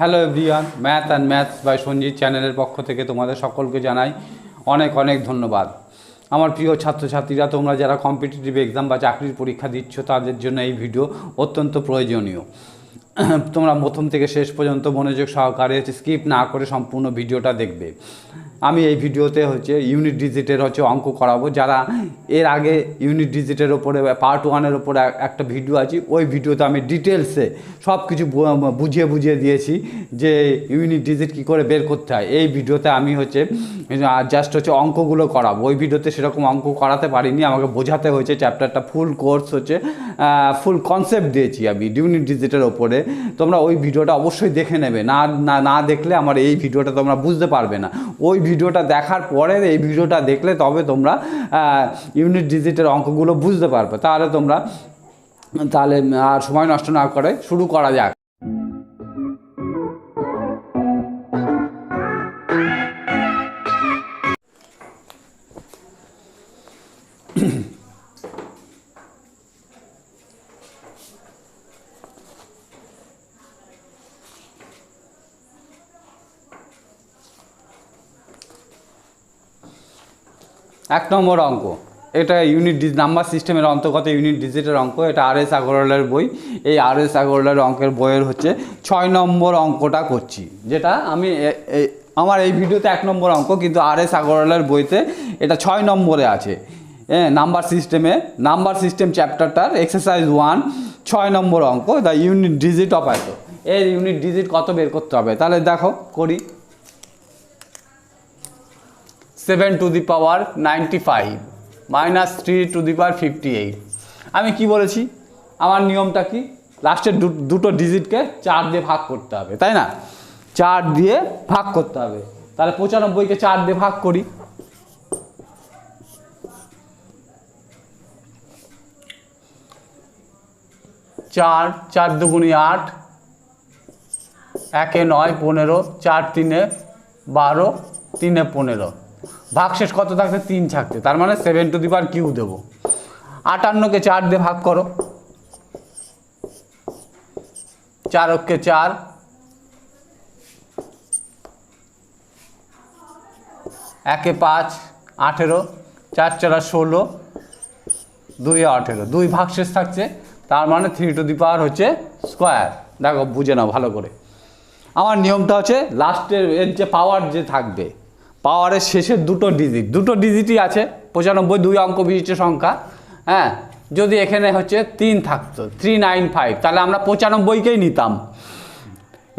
Hello everyone, math and maths by Sanjit চ্যানেলের পক্ষ থেকে তোমাদের সকলকে জানাই অনেক অনেক ধন্যবাদ। আমার প্রিয় ছাত্রছাত্রীরা, তোমরা যারা কম্পিটিটিভ এক্সাম বা চাকরির পরীক্ষা দিচ্ছ তাদের জন্য এই ভিডিও অত্যন্ত প্রয়োজনীয়। তোমরা প্রথম থেকে শেষ পর্যন্ত মনোযোগ সহকারে স্কিপ না করে সম্পূর্ণ ভিডিওটা দেখবে। আমি এই ভিডিওতে ইউনিট ডিজিটের অঙ্ক করাবো। যারা এর আগে ইউনিট ডিজিটের ওপরে পার্ট 1-এর ওপরে একটা ভিডিও আছে, ওই ভিডিওতে আমি ডিটেলসে সব কিছু বুঝিয়ে দিয়েছি যে ইউনিট ডিজিট কী করে বের করতে হয়। এই ভিডিওতে আমি জাস্ট অঙ্কগুলো করাবো। ওই ভিডিওতে সেরকম অঙ্ক করাতে পারিনি, আমাকে বোঝাতে হয়েছে। চ্যাপ্টারটা ফুল কোর্স ফুল কনসেপ্ট দিয়েছি আমি ইউনিট ডিজিটের ওপরে। তোমরা ওই ভিডিওটা অবশ্যই দেখে নেবে, না দেখলে আমার এই ভিডিওটা তোমরা বুঝতে পারবে না। ওই ভিডিওটা দেখার পরে এই ভিডিওটা দেখলে তবে তোমরা ইউনিট ডিজিটের অঙ্কগুলো বুঝতে পারবে। তাহলে আর সময় নষ্ট না করে শুরু করা যাক। এক নম্বর অঙ্ক, এটা নাম্বার সিস্টেমের অন্তর্গত ইউনিট ডিজিটের অঙ্ক। এটা আর এস আগরওয়ালের বই। এই আর এস আগরওয়ালের অঙ্কের বইয়ের 6 নম্বর অঙ্কটা করছি, যেটা আমি আমার এই ভিডিওতে 1 নম্বর অঙ্ক, কিন্তু আর এস আগরওয়ালের বইতে এটা 6 নম্বরে আছে। নাম্বার সিস্টেম চ্যাপ্টারটার এক্সারসাইজ 1 6 নম্বর অঙ্ক, দ্য ইউনিট ডিজিট অফ এত। এর ইউনিট ডিজিট কত বের করতে হবে, তাহলে দেখো করি। 7 to the power 95 minus 3 to the power 58। আমি কি বলেছি, আমার নিয়মটা কি, লাস্টের দুটো ডিজিটকে 4 দিয়ে ভাগ করতে হবে, তাই না? 4 দিয়ে ভাগ করতে হবে। তাহলে 95কে 4 দিয়ে ভাগ করি। 4 দুগুণে 8, 1 9 15, 4 3 12, 3 15। ভাগশেষ কত থাকছে? 3 থাকছে। তার মানে 7 to the power কিউ দেবো। 58কে 4 দিয়ে ভাগ করো। 4 4, 1 5, 18, 4 4 16, 2 18, 2 ভাগশেষ থাকছে। তার মানে 3 to the power স্কোয়ার। দেখো বুঝে নাও ভালো করে। আমার নিয়মটা লাস্টের এর যে পাওয়ার যে থাকবে, পাওয়ারের শেষের দুটো ডিজিটই আছে। 95 2 অঙ্ক বিশিষ্ট সংখ্যা। হ্যাঁ, যদি এখানে 3 থাকতো 395, তাহলে আমরা 95কেই নিতাম।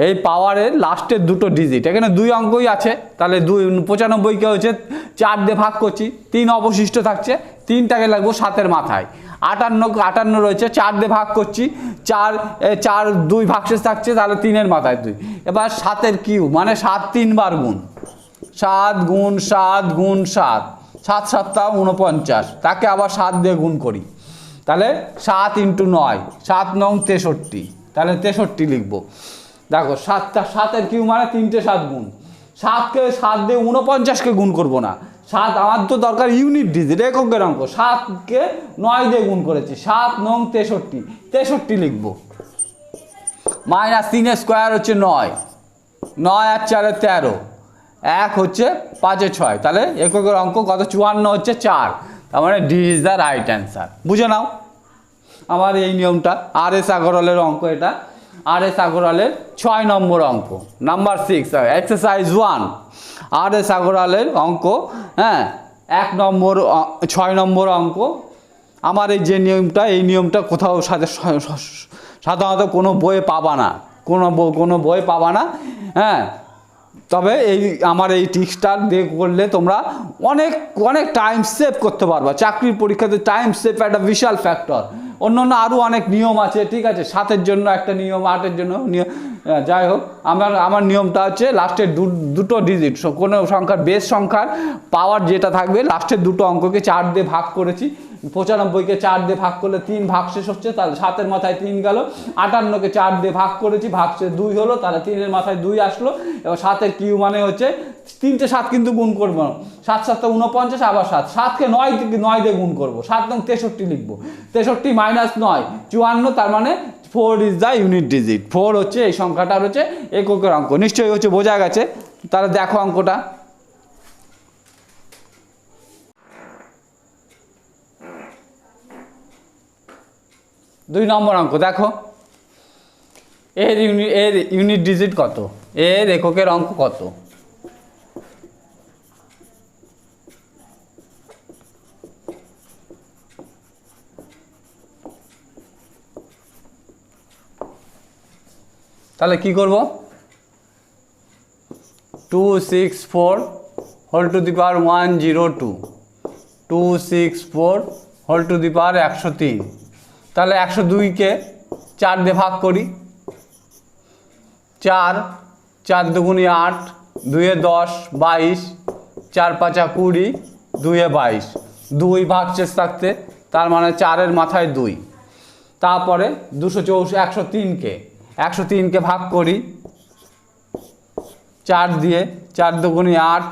এই পাওয়ারের লাস্টের দুটো ডিজিট, এখানে 2 অঙ্কই আছে, তাহলে 95কে 4 দিয়ে ভাগ করছি, 3 অবশিষ্ট থাকছে। 3টাকে লাগবো 7-এর মাথায়। 58 রয়েছে, 4 দিয়ে ভাগ করছি, 4 2 ভাগশেষ থাকছে, তাহলে 3-এর মাথায় 2। এবার 7-এর কিউ মানে 7 3 বার গুণ, 7 গুণ 7 গুণ 7, 7 7 49, তাকে আবার 7 দিয়ে গুণ করি। তাহলে 7 × 9, 7 9 63, তাহলে 63 লিখবো। দেখো 7-এর কিউ মানে 3টে 7 গুণ। 7কে 7 দিয়ে 49কে গুণ করবো না। 7 আমার তো দরকার ইউনিট ডিজিট, এককের অঙ্ক। 7কে 9 দিয়ে গুণ করেছি, 7 9 63, 63 লিখবো। মাইনাস 3-এর স্কোয়ার 9, 9 আর 4 13, 1 5 6, তাহলে এককের অঙ্ক কত? 54 4। তার মানে D is the right answer. বুঝে নাও আমার এই নিয়মটা। আর এস আগরওয়ালের অঙ্ক এটা। আর এস আগরওয়ালের 6 নম্বর অঙ্ক, নাম্বার 6, এক্সারসাইজ 1 আর এস আগরওয়ালের অঙ্ক। হ্যাঁ, 6 নম্বর অঙ্ক। আমার এই যে নিয়মটা, এই নিয়মটা কোথাও সাধারণত কোনো বইয়ে পাবা না, কোনো বই পাবা না। হ্যাঁ, তবে আমার এই টিক্সটা দিয়ে করলে তোমরা অনেক টাইম সেভ করতে পারবা। চাকরির পরীক্ষাতে টাইম সেভ একটা বিশাল ফ্যাক্টর। অন্য আরও অনেক নিয়ম আছে, ঠিক আছে? 7-এর জন্য একটা নিয়ম, 8-এর জন্য নিয়ম। যাই হোক, আমার নিয়মটা লাস্টের দুটো ডিজিট, কোনো সংখ্যার বেস সংখ্যার পাওয়ার যেটা থাকবে, লাস্টের দুটো অঙ্ককে 4 দিয়ে ভাগ করেছি। 95কে 4 দিয়ে ভাগ করলে 3 ভাগশেষ হচ্ছে, তাহলে 7-এর মাথায় 3 গেল। 58কে 4 দিয়ে ভাগ করেছি, ভাগশেষ 2 হলো, তাহলে 3-এর মাথায় 2 আসলো। এবার 7-এর কিউ মানে 3টে 7 কিন্তু গুণ করবো না। 7 7 49, আবার 7কে 9 দিয়ে গুণ করবো। 7 9 63 লিখবো। 63 - 9 54, তার মানে 4 ইজ দ্য ইউনিট ডিজিট। 4 হচ্ছে এই সংখ্যাটার হচ্ছে এককের অঙ্ক। নিশ্চয়ই হচ্ছে বোঝা গেছে। তাহলে দেখো অঙ্কটা। দুই নম্বর অঙ্ক দেখো, এর ইউনিট ডিজিট কত, এর এককের অঙ্ক কত? তাহলে কি করব? 264 whole to the power 102, 264 whole to the power 103। তাহলে 102কে 4 দিয়ে ভাগ করি। 4, 4 দুগুণে 8, 2 10, 22, 4 5 20, 2 22, 2 ভাগশেষ থাকতে, তার মানে 4-এর মাথায় 2। তারপরে 103কে ভাগ করি 4 দিয়ে, 4 দুগুণে 8,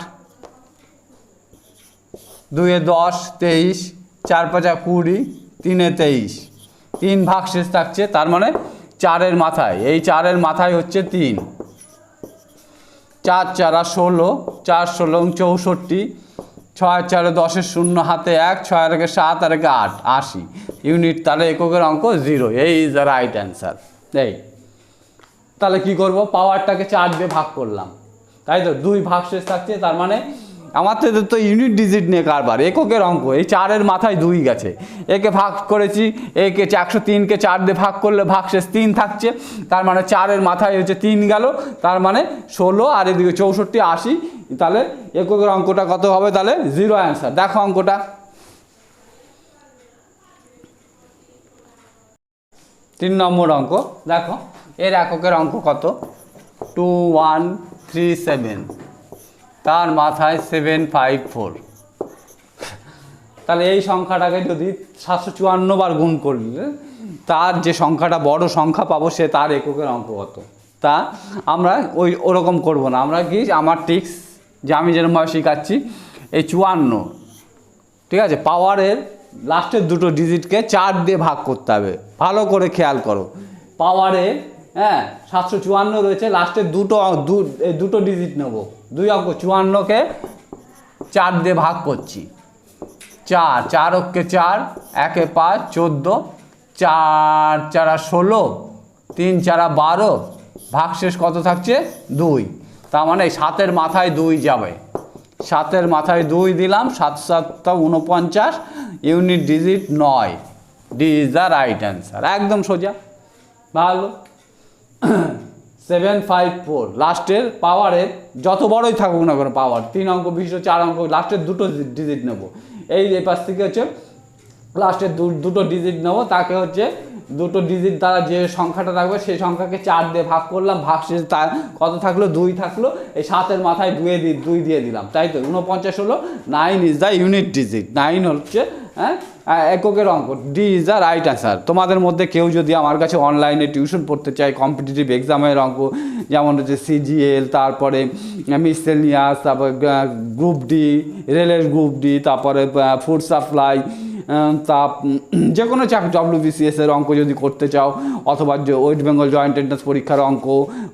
2 10, 23, 4 5 20, 3 23, 3 ভাগশেষ থাকছে, তার মানে 4-এর মাথায়, এই 4-এর মাথায় হচ্ছে 3। 4 4 16, 4 16 64, 6 4 10 0 হাতে 1, 6 আর 7 আর 8, 80 ইউনিট। তাহলে এককের অঙ্ক 0। এই ইজ দ্য রাইট অ্যান্সার। এই তাহলে কি করব? পাওয়ারটাকে 4 দিয়ে ভাগ করলাম, তাই তো 2 ভাগশেষ থাকছে, তার মানে আমাদের তো ইউনিট ডিজিট নিয়ে কারবার, এককের অঙ্ক। এই 4-এর মাথায় 2 গেছে, একে ভাগ করেছি, একে 103কে 4 দিয়ে ভাগ করলে ভাগশেষ 3 থাকছে, তার মানে 4-এর মাথায় হচ্ছে 3 গেল, তার মানে 16 আর এদিকে 64 80। তাহলে এককের অঙ্কটা কত হবে? তাহলে 0 অ্যান্সার। দেখো অঙ্কটা। 3 নম্বর অঙ্ক দেখো, এর এককের অঙ্ক কত? 2137, তার মাথায় 754। তাহলে এই সংখ্যাটাকে যদি 754 বার গুণ করলে তার যে সংখ্যাটা বড় সংখ্যা পাবো, সে তার এককের অঙ্ক কত? তা আমরা ওরকম করব না। আমরা কি, আমার টিক্স যে আমি যেরকমভাবে শেখাচ্ছি, এই 54, ঠিক আছে, পাওয়ারের লাস্টের দুটো ডিজিটকে 4 দিয়ে ভাগ করতে হবে। ভালো করে খেয়াল করো, পাওয়ারে 754 রয়েছে, লাস্টের দুটো ডিজিট নেব, 2 অঙ্ক। 54কে 4 দিয়ে ভাগ করছি। 4 4 অক্ষে 4, 1 5, 14, 4 4 16, 3 4 12, ভাগশেষ কত থাকছে? 2। তার মানে 7-এর মাথায় 2 যাবে, 7-এর মাথায় 2 দিলাম, 7 7 49, unit digit 9। D is the right answer. একদম সোজা, ভালো। 754 লাস্টের পাওয়ারের যত বড়ই থাকুক না কোনো পাওয়ার, 3 অঙ্ক বিশিষ্ট 4 অঙ্ক, লাস্টের দুটো ডিজিট নেব। এই পাশ থেকে হচ্ছে লাস্টের দুটো ডিজিট নেব, তাকে হচ্ছে দুটো ডিজিট দ্বারা যে সংখ্যাটা থাকবে সেই সংখ্যাকে 4 দিয়ে ভাগ করলাম, ভাগশেষ তার কত থাকলো? 2 থাকলো। এই 7-এর মাথায় 2 দিয়ে দিলাম, তাই তো 49 হলো। 9 ইজ দ্য ইউনিট ডিজিট। 9 হচ্ছে এককের অঙ্ক। D is the right answer. তোমাদের মধ্যে কেউ যদি আমার কাছে অনলাইনে টিউশন পড়তে চায়, কম্পিটিটিভ এক্সামের অঙ্ক, যেমন হচ্ছে সিজিএল, তারপরে মিসেলিনিয়াস, তারপরে গ্রুপ ডি, রেলের গ্রুপ ডি, তারপরে ফুড সাপ্লাই, তা যে কোনো WBCS এর অঙ্ক যদি করতে চাও, অথবা ওয়েস্ট বেঙ্গল জয়েন্ট এন্ট্রান্স পরীক্ষার অঙ্ক,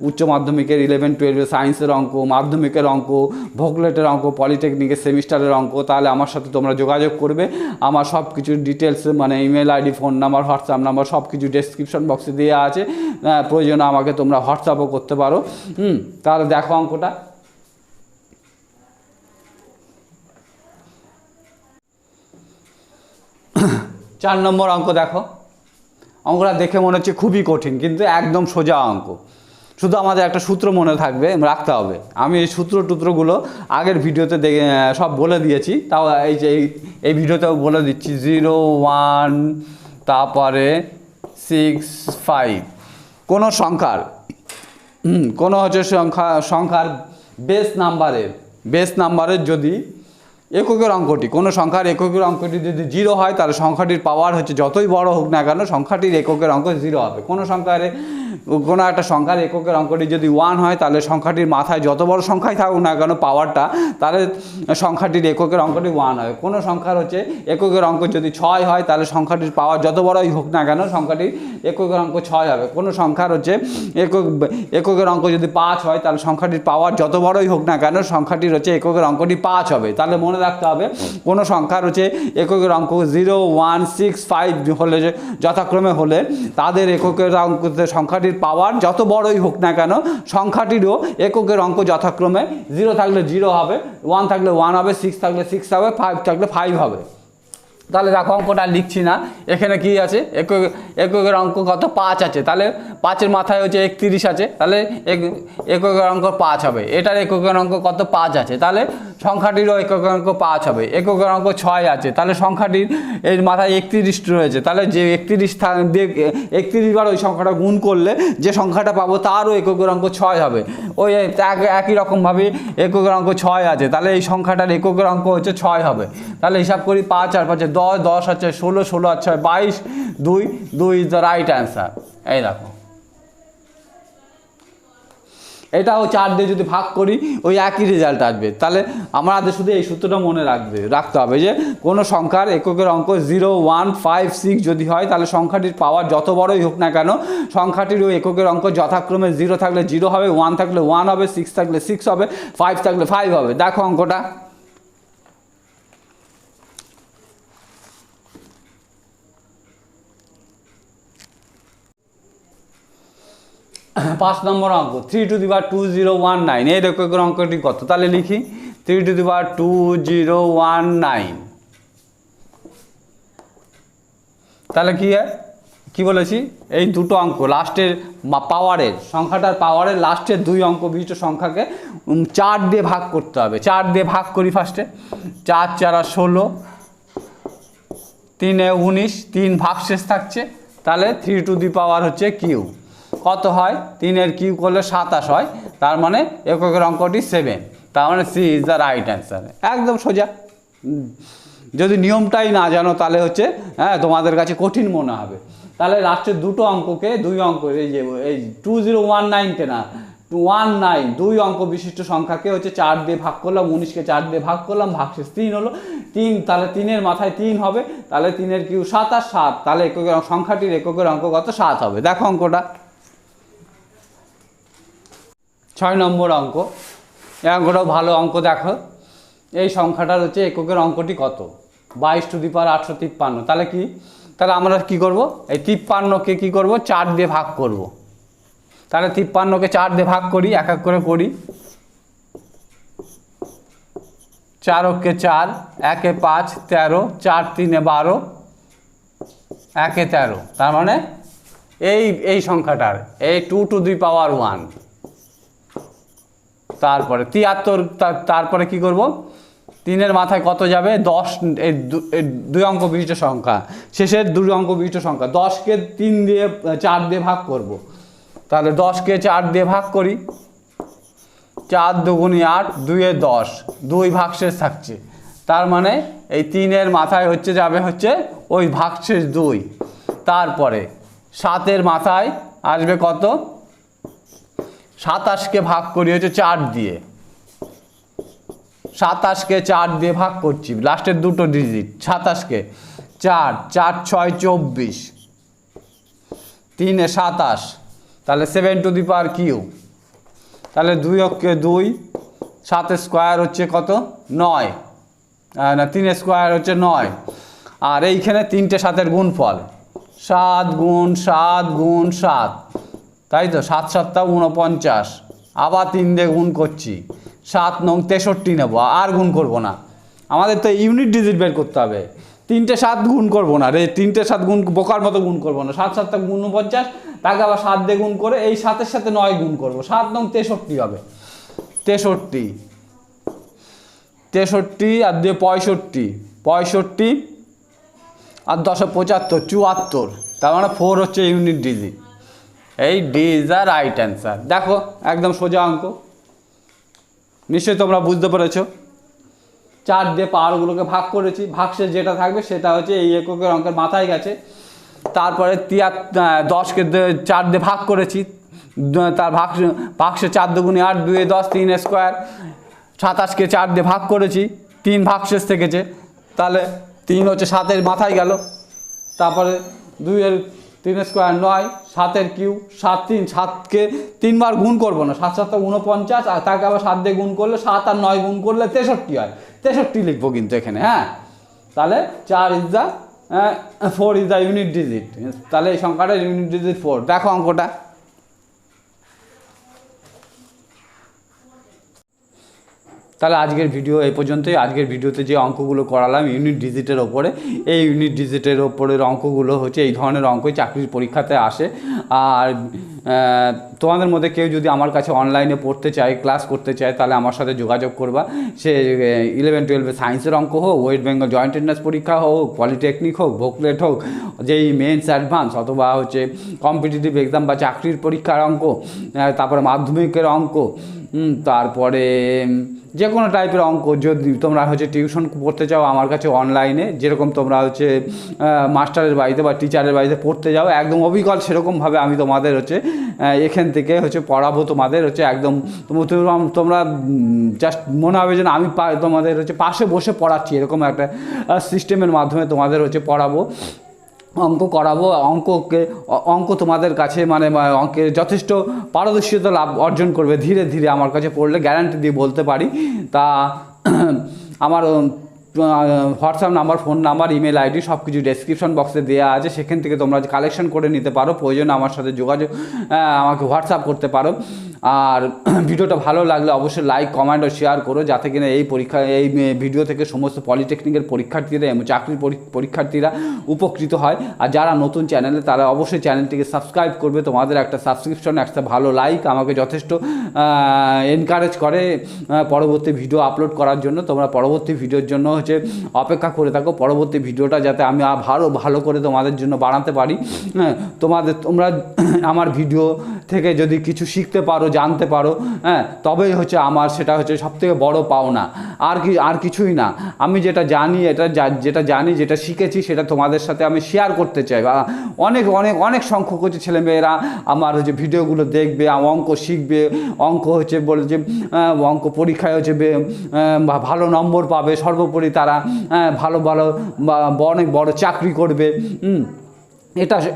উচ্চ মাধ্যমিকের 11 12 সায়েন্সের অঙ্ক, মাধ্যমিকের অঙ্ক, ভোগলেটের অঙ্ক, পলিটেকনিকের সেমিস্টারের অঙ্ক, তাহলে আমার সাথে তোমরা যোগাযোগ করবে। আমার সব কিছু ডিটেলস, মানে email ID, phone number, WhatsApp number সব কিছু ডেসক্রিপশন বক্সে দেওয়া আছে। প্রয়োজনে আমাকে তোমরা হোয়াটসঅ্যাপও করতে পারো। তাহলে দেখো অঙ্কটা। চার নম্বর অঙ্ক দেখো। অঙ্কটা দেখে মনে হচ্ছে খুবই কঠিন, কিন্তু একদম সোজা অঙ্ক। শুধু আমাদের একটা সূত্র মনে থাকবে, রাখতে হবে। আমি এই সূত্রগুলো আগের ভিডিওতে সব বলে দিয়েছি, তাও এই ভিডিওতেও বলে দিচ্ছি। 0 1, তারপরে 6 5। কোনো সংখ্যার হচ্ছে সংখ্যার বেস নাম্বারের যদি এককের অঙ্কটি, কোনো সংখ্যার এককের অঙ্কটি যদি 0 হয়, তাহলে সংখ্যাটির পাওয়ার হচ্ছে যতই বড় হোক না কেন, সংখ্যাটির এককের অঙ্ক 0 হবে। কোনো সংখ্যার কোনো একটা সংখ্যার এককের অঙ্কটি যদি 1 হয় তাহলে সংখ্যাটির মাথায় যত বড় সংখ্যাই থাকুক না কেন পাওয়ারটা, তাহলে সংখ্যাটির এককের অঙ্কটি 1 হয়। কোনো সংখ্যার হচ্ছে এককের অঙ্ক যদি 6 হয় তাহলে সংখ্যাটির পাওয়ার যত বড়ই হোক না কেন সংখ্যাটির এককের অঙ্ক 6 হবে। কোনো সংখ্যার হচ্ছে এককের অঙ্ক যদি 5 হয় তাহলে সংখ্যাটির পাওয়ার যত বড়ই হোক না কেন সংখ্যাটির হচ্ছে এককের অঙ্কটি 5 হবে। তাহলে মনে রাখতে হবে কোনো সংখ্যার হচ্ছে এককের অঙ্ক 0, 1, 6, 5 হলে যথাক্রমে হলে তাদের এককের অঙ্ক সংখ্যাটির পাওয়ার যত বড়ই হোক না কেন সংখ্যাটিরও এককের অঙ্ক যথাক্রমে 0 থাকলে 0 হবে, 1 থাকলে 1 হবে, 6 থাকলে 6 হবে, 5 থাকলে 5 হবে। তাহলে দেখো অঙ্কটা লিখছি না, এখানে কি আছে এককের অঙ্ক কত 5 আছে, তাহলে 5-এর মাথায় হচ্ছে 31 আছে, তাহলে এককের অঙ্ক 5 হবে। এটার এককের অঙ্ক কত 5 আছে, তাহলে সংখ্যাটিরও এককের অঙ্ক 5 হবে। এককের অঙ্ক 6 আছে, তাহলে সংখ্যাটির এর মাথায় 31 রয়েছে, তাহলে যে 31 বার ওই সংখ্যাটা গুণ করলে যে সংখ্যাটা পাবো তারও এককের অঙ্ক 6 হবে। ওই একই রকমভাবে এককের অঙ্ক 6 আছে, তাহলে এই সংখ্যাটার এককের অঙ্ক হচ্ছে 6 হবে। তাহলে হিসাব করি 5 আর 5 10, 10 আছে 16, 16 আছে 22, 2 ইজ দ্য রাইট অ্যান্সার। এই দেখো এটাও 4 দিয়ে যদি ভাগ করি ওই একই রেজাল্ট আসবে। তাহলে আমাদের শুধু এই সূত্রটা মনে রাখতে হবে যে কোনো সংখ্যার এককের অঙ্ক 0, 1, 5, 6 যদি হয় তাহলে সংখ্যাটির পাওয়ার যত বড়ই হোক না কেন সংখ্যাটির ওই এককের অঙ্ক যথাক্রমে 0 থাকলে 0 হবে, 1 থাকলে 1 হবে, 6 থাকলে 6 হবে, 5 থাকলে 5 হবে। দেখো অঙ্কটা 5 নম্বর অঙ্ক 3^2019 এর এককের অঙ্কটি কত, তাহলে লিখি 3^2019। তাহলে কি বলেছি এই দুটো অঙ্ক লাস্টের পাওয়ারের সংখ্যাটার পাওয়ারের লাস্টের 2 অঙ্ক বিশিষ্ট সংখ্যাকে 4 দিয়ে ভাগ করতে হবে। 4 দিয়ে ভাগ করি ফার্স্টে, 4 4 16, 3 19, 3 ভাগশেষ থাকছে, তাহলে 3 হচ্ছে কিউ কত হয়, 3-এর কিউ করলে 27 হয়, তার মানে এককের অঙ্কটি 7, তার মানে C is the right answer. একদম সোজা। যদি নিয়মটাই না জানো তাহলে হচ্ছে তোমাদের কাছে কঠিন মনে হবে। তাহলে লাস্টের দুটো অঙ্ককে 2 অঙ্ক এই 2019কে না 19 2 অঙ্ক বিশিষ্ট সংখ্যাকে হচ্ছে 4 দিয়ে ভাগ করলাম, 19কে 4 দিয়ে ভাগ করলাম, ভাগশেষ 3 হলো, 3 তাহলে 3-এর মাথায় 3 হবে, তাহলে 3-এর কিউ 27, 7, তাহলে এককের সংখ্যাটির এককের অঙ্ক কত 7 হবে। দেখো অঙ্কটা 6 নম্বর অঙ্ক। এই অঙ্কটাও ভালো অঙ্ক। দেখো এই সংখ্যাটার হচ্ছে এককের অঙ্কটি কত 22^853। তাহলে আমরা কি করব, এই 53কে কি করব 4 দিয়ে ভাগ করব। তাহলে 53কে 4 দিয়ে ভাগ করি, এক এক করে করি। 4 4, 1 5, 13, 4 3 12, 1 13, তার মানে এই সংখ্যাটার এই 2^1। তারপরে 73, তারপরে কি করব 3-এর মাথায় কত যাবে 10, এই 2 অঙ্ক বিশিষ্ট সংখ্যা শেষের 2 অঙ্ক বিশিষ্ট সংখ্যা 10কে 3 দিয়ে 4 দিয়ে ভাগ করব। তাহলে 10কে 4 দিয়ে ভাগ করি, 4 2 8, 2 10, 2 ভাগশেষ থাকছে, তার মানে এই 3-এর মাথায় যাবে ওই ভাগশেষ 2। তারপরে 7-এর মাথায় আসবে কত 27কে ভাগ করি 4 দিয়ে, 27কে 4 দিয়ে ভাগ করছি, লাস্টের দুটো ডিজিট 27কে 4, 4 6 24, 3 27, তাহলে 7^কিউ, তাহলে 2 অক্ষে 2, 7 স্কোয়ার কত 9, না 3 স্কোয়ার 9, আর এইখানে 3টে 7-এর গুণফল 7 গুণ 7 গুণ 7, তাই তো 7 7 49, আবার 3 দিয়ে গুণ করছি, 7 9 63 নেব, আর গুণ করব না, আমাদের তো ইউনিট ডিজিট বের করতে হবে। 3টে 7 গুণ করব না রে, 3টে 7 গুণ বোকার মতো গুণ করব না, 7 7 49, তাকে আবার 7 দিয়ে গুণ করে এই 7-এর সাথে 9 গুণ করব, 7 9 63 হবে, 63 আর দিয়ে 65 আর 10 75 74, তার মানে 4 হচ্ছে ইউনিট ডিজিট। এই D is the right answer. দেখো একদম সোজা অঙ্ক, নিশ্চয়ই তোমরা বুঝতে পেরেছো। 4 দিয়ে পাওয়ারগুলোকে ভাগ করেছি, ভাগশেষ যেটা থাকবে সেটা এই এককের অঙ্কের মাথায় গেছে। তারপরে 10কে 4 দিয়ে ভাগ করেছি, তার ভাগশে 4 দুগুণে 8, 2 10, 3 স্কোয়ার। 27কে 4 দিয়ে ভাগ করেছি, 3 ভাগশেষ থেকেছে, তাহলে 3 হচ্ছে 7-এর মাথায় গেল। তারপরে 2-এর 3 স্কোয়ার 9, 7-এর কিউ 7, 7কে 3 বার গুণ করবো না, 7 7 49, আর তাকে আবার 7 দিয়ে গুণ করলে 7 আর 9 গুণ করলে 63 হয়, 63 লিখবো কিন্তু এখানে। হ্যাঁ, তাহলে 4 is the 4 is the unit digit, তাহলে এই সংখ্যাটা ইউনিট ডিজিট 4। দেখো অঙ্কটা। তাহলে আজকের ভিডিও এই পর্যন্তই। আজকের ভিডিওতে যে অঙ্কগুলো করালাম ইউনিট ডিজিটের ওপরে, এই ইউনিট ডিজিটের ওপরের অঙ্কগুলো হচ্ছে এই ধরনের অঙ্কই চাকরির পরীক্ষাতে আসে। আর তোমাদের মধ্যে কেউ যদি আমার কাছে অনলাইনে পড়তে চায়, ক্লাস করতে চায়, তাহলে আমার সাথে যোগাযোগ করবা। সে 11-12 সায়েন্সের অঙ্ক হোক, ওয়েস্ট বেঙ্গল জয়েন্ট এন্ট্রান্স পরীক্ষা হোক, পলিটেকনিক হোক, ভোকলেট হোক, যেই মেন্স অ্যাডভান্স, অথবা হচ্ছে কম্পিটিটিভ এক্সাম বা চাকরির পরীক্ষার অঙ্ক, তারপরে মাধ্যমিকের অঙ্ক, তারপরে যে কোনো টাইপের অঙ্ক যদি তোমরা হচ্ছে টিউশন পড়তে চাও আমার কাছে অনলাইনে, যেরকম তোমরা হচ্ছে মাস্টারের বাড়িতে বা টিচারের বাড়িতে পড়তে যাও, একদম অবিকল সেরকমভাবে আমি তোমাদের হচ্ছে এখান থেকে হচ্ছে পড়াবো। তোমাদের হচ্ছে একদম তোমরা জাস্ট মনে হবে যেন আমি তোমাদের হচ্ছে পাশে বসে পড়াচ্ছি, এরকম একটা সিস্টেমের মাধ্যমে তোমাদের হচ্ছে পড়াবো, অঙ্ক করাবো। অঙ্ক তোমাদের কাছে মানে অঙ্কে যথেষ্ট পারদর্শিতা লাভ অর্জন করবে ধীরে ধীরে আমার কাছে পড়লে, গ্যারান্টি দিয়ে বলতে পারি। তা আমার WhatsApp number, phone number, email ID সব কিছু ডেসক্রিপশন বক্সে দেওয়া আছে, সেখান থেকে তোমরা কালেকশন করে নিতে পারো। প্রয়োজনে আমার সাথে যোগাযোগ আমাকে হোয়াটসঅ্যাপ করতে পারো। আর ভিডিওটা ভালো লাগলে অবশ্যই লাইক, কমেন্ট ও শেয়ার করো, যাতে কিনা এই ভিডিও থেকে সমস্ত পলিটেকনিকের পরীক্ষার্থীরা এবং চাকরির পরীক্ষার্থীরা উপকৃত হয়। আর যারা নতুন চ্যানেলে, তারা অবশ্যই চ্যানেলটিকে সাবস্ক্রাইব করবে। তোমাদের একটা সাবস্ক্রিপশন, একটা ভালো লাইক আমাকে যথেষ্ট এনকারেজ করে পরবর্তী ভিডিও আপলোড করার জন্য। তোমরা পরবর্তী ভিডিওর জন্য হচ্ছে অপেক্ষা করে থাকো, পরবর্তী ভিডিওটা যাতে আমি ভালো করে তোমাদের জন্য বানাতে পারি। হ্যাঁ, তোমরা আমার ভিডিও থেকে যদি কিছু শিখতে পারো, জানতে পারো, হ্যাঁ, তবেই হচ্ছে আমার সেটা হচ্ছে সবথেকে বড় পাওনা। আর কিছুই না। আমি যেটা জানি, যেটা শিখেছি, সেটা তোমাদের সাথে আমি শেয়ার করতে চাই। বা অনেক সংখ্যক হচ্ছে ছেলেমেয়েরা আমার হচ্ছে ভিডিওগুলো দেখবে, অঙ্ক শিখবে, অঙ্ক হচ্ছে বলে যে অঙ্ক পরীক্ষায় হচ্ছে ভালো নম্বর পাবে, সর্বোপরি তারা ভালো অনেক বড় চাকরি করবে।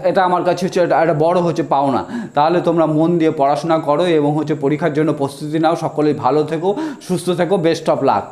এটা আমার কাছে হচ্ছে একটা বড় হচ্ছে পাওনা। তাহলে তোমরা মন দিয়ে পড়াশোনা করো এবং হচ্ছে পরীক্ষার জন্য প্রস্তুতি নাও। সকলেই ভালো থেকো, সুস্থ থেকো, বেস্ট অফ লাক।